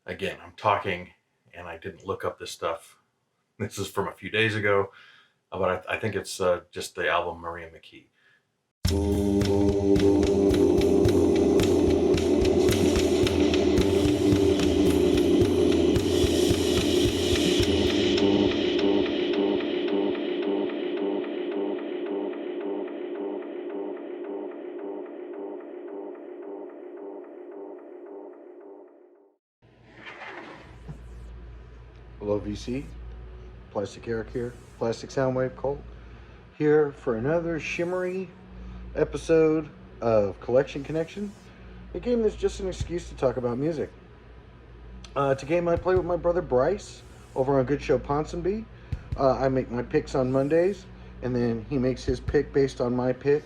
Again, I'm talking and I didn't look up this stuff. This is from a few days ago, but I think it's just the album Maria McKee. Hello, VC. Plastic Eric here. Plastic Soundwave Colt here for another shimmery episode of Collection Connection, a game that's just an excuse to talk about music. It's a game I play with my brother Bryce over on Good Show Ponsonby. I make my picks on Mondays, and then he makes his pick based on my pick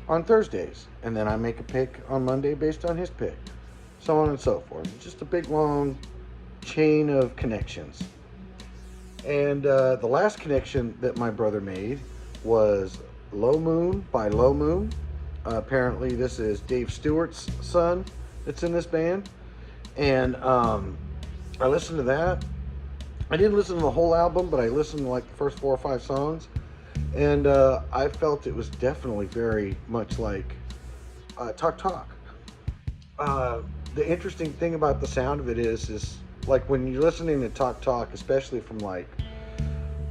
on Thursdays, and then I make a pick on Monday based on his pick, so on and so forth. It's just a big long chain of connections. And the last connection that my brother made was Low Moon by Low Moon. Apparently, this is Dave Stewart's son that's in this band. And I listened to that. I didn't listen to the whole album, but I listened to like the first 4 or 5 songs. And I felt it was definitely very much like Talk Talk. The interesting thing about the sound of it is like when you're listening to Talk Talk, especially from like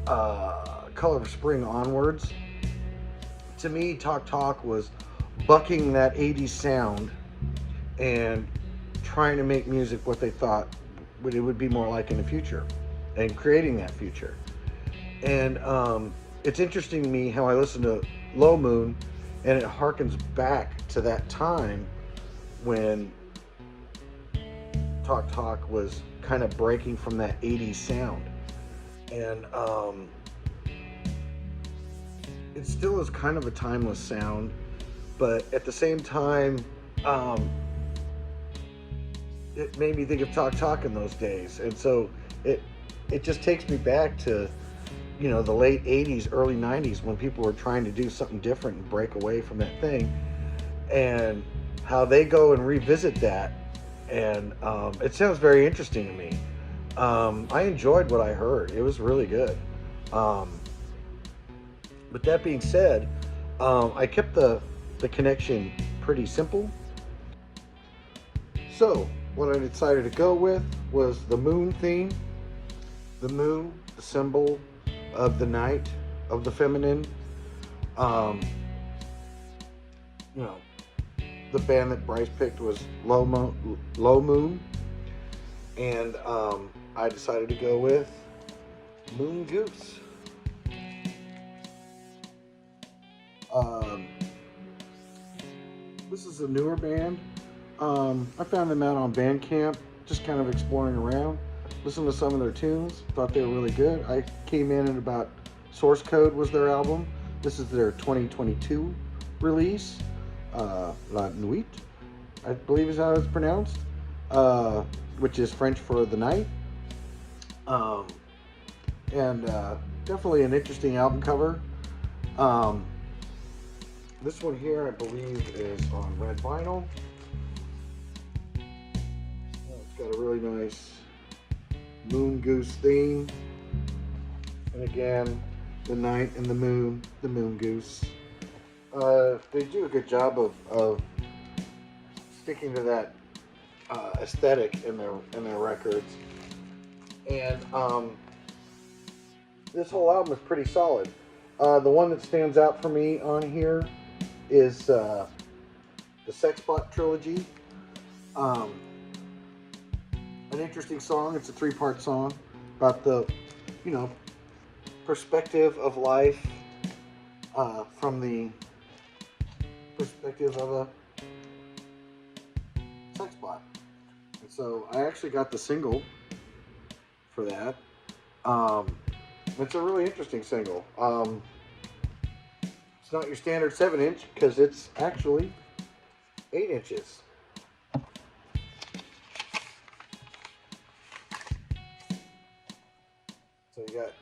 Color of Spring onwards, to me Talk Talk was bucking that 80s sound and trying to make music what they thought it would be more like in the future and creating that future. And it's interesting to me how I listen to Low Moon and it harkens back to that time when Talk Talk was kind of breaking from that 80s sound. And it still is kind of a timeless sound, but at the same time, it made me think of Talk Talk in those days. And so it just takes me back to, the late 80s, early 90s when people were trying to do something different and break away from that thing, and how they go and revisit that. And it sounds very interesting to me. I enjoyed what I heard. It was really good. But that being said, I kept the connection pretty simple. So what I decided to go with was the moon theme. The moon, the symbol of the night, of the feminine. Um, you know, the band that Bryce picked was Low Moon, and I decided to go with Moon Goose. This is a newer band. I found them out on Bandcamp, just kind of exploring around. Listened to some of their tunes, thought they were really good. I came in at about Source Code was their album. This is their 2022 release. La Nuit, I believe is how it's pronounced, which is French for the night. And definitely an interesting album cover. This one here, I believe, is on red vinyl. It's got a really nice moon goose theme. And again, the night and the moon goose. They do a good job of sticking to that aesthetic in their records. And this whole album is pretty solid. The one that stands out for me on here is the Sex Bot trilogy. An interesting song. It's a 3-part song about the, perspective of life from the perspective of a sex bot. And so I actually got the single for that. It's a really interesting single. It's not your standard 7-inch because it's actually 8 inches. So you got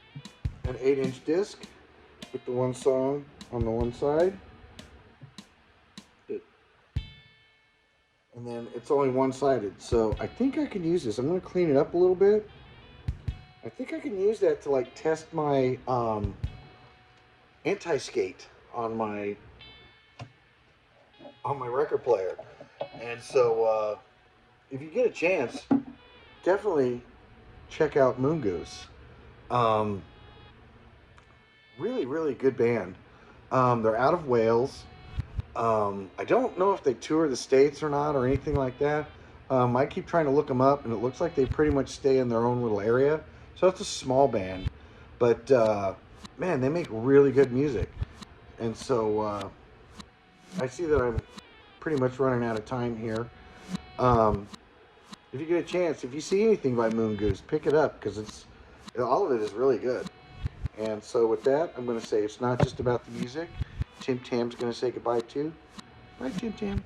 an 8-inch disc with the one song on the one side. And and then it's only one-sided. So I think I can use this. I'm going to clean it up a little bit. I think I can use that to like test my anti-skate on my record player. And so if you get a chance, definitely check out Moon Goose. Um, really, really good band. They're out of Wales. I don't know if they tour the States or not or anything like that. I keep trying to look them up, and it looks like they pretty much stay in their own little area. So it's a small band. But, man, they make really good music. And so I see that I'm pretty much running out of time here. Um, if you get a chance, if you see anything by Moon Goose, pick it up because all of it is really good. And so with that, I'm going to say it's not just about the music. Tim Tam's going to say goodbye too. Bye, Tim Tam.